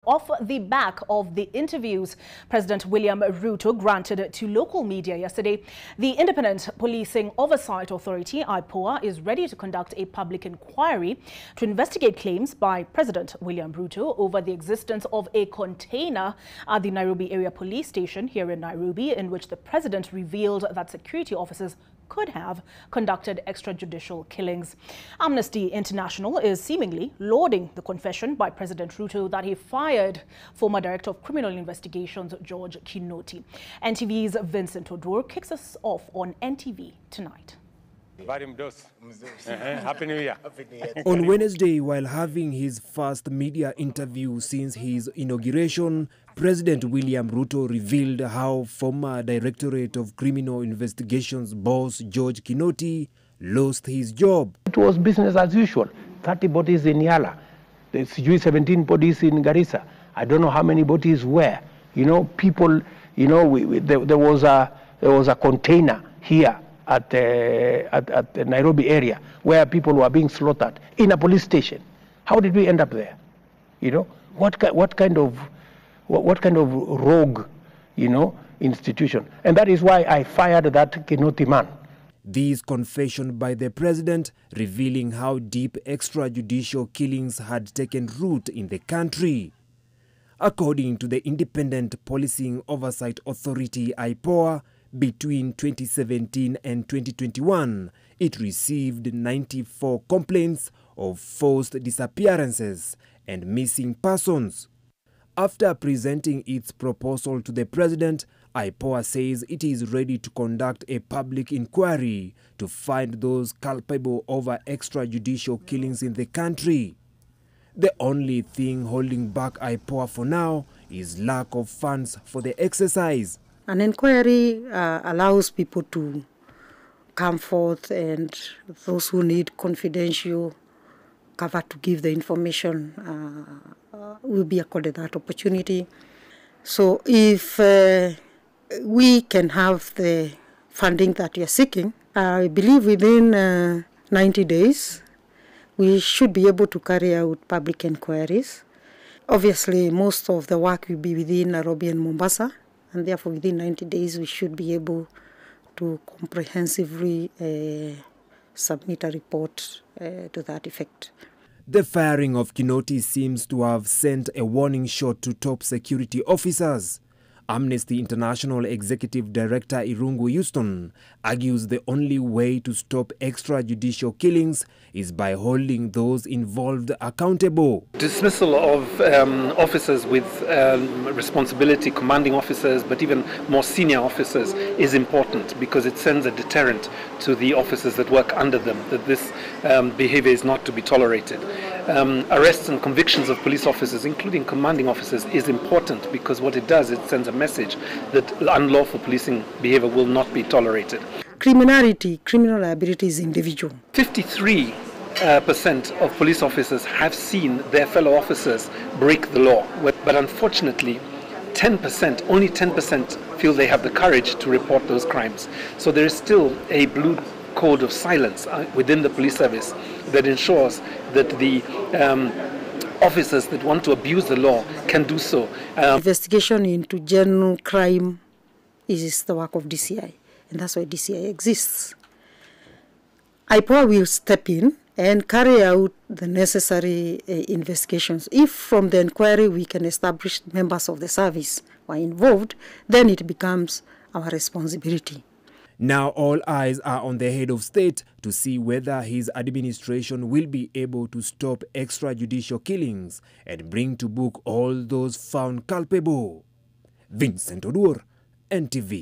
Off the back of the interviews President William Ruto granted to local media yesterday, the Independent Policing Oversight Authority, IPOA, is ready to conduct a public inquiry to investigate claims by President William Ruto over the existence of a container at the Nairobi area police station here in Nairobi, in which the president revealed that security officers could have conducted extrajudicial killings. Amnesty International is seemingly lauding the confession by President Ruto that he fired former Director of Criminal Investigations George Kinoti. NTV's Vincent Odur kicks us off on NTV tonight. Happy New Year. On Wednesday, while having his first media interview since his inauguration, President William Ruto revealed how former Directorate of Criminal Investigations boss George Kinoti lost his job. It was business as usual. 30 bodies in Yala, there's 17 bodies in Garissa. I don't know how many bodies were. You know, people, you know, there was a container here at the Nairobi area where people were being slaughtered in a police station. How did we end up there? You know, what kind of rogue, you know, institution? And that is why I fired that Kinoti man. This confession by the president revealing how deep extrajudicial killings had taken root in the country. According to the Independent Policing Oversight Authority, IPOA, between 2017 and 2021, it received 94 complaints of forced disappearances and missing persons. After presenting its proposal to the president, IPOA says it is ready to conduct a public inquiry to find those culpable over extrajudicial killings in the country. The only thing holding back IPOA for now is lack of funds for the exercise. An inquiry allows people to come forth, and those who need confidential cover to give the information will be accorded that opportunity. So if we can have the funding that we are seeking, I believe within 90 days, we should be able to carry out public inquiries. Obviously, most of the work will be within Nairobi and Mombasa, and therefore within 90 days we should be able to comprehensively submit a report to that effect. The firing of Kinoti seems to have sent a warning shot to top security officers. Amnesty International Executive Director Irungu Houston argues the only way to stop extrajudicial killings is by holding those involved accountable. Dismissal of officers with responsibility, commanding officers, but even more senior officers, is important because it sends a deterrent to the officers that work under them, that this behavior is not to be tolerated. Arrests and convictions of police officers, including commanding officers, is important because what it does, it sends a message that unlawful policing behavior will not be tolerated. Criminal liability is individual. 53% of police officers have seen their fellow officers break the law, but unfortunately 10%, only 10% feel they have the courage to report those crimes. So there is still a blue code of silence within the police service that ensures that the officers that want to abuse the law can do so. Investigation into general crime is the work of DCI, and that's why DCI exists. IPOA will step in and carry out the necessary investigations. If from the inquiry we can establish members of the service who are involved, then it becomes our responsibility. Now all eyes are on the head of state to see whether his administration will be able to stop extrajudicial killings and bring to book all those found culpable. Vincent Odur, NTV.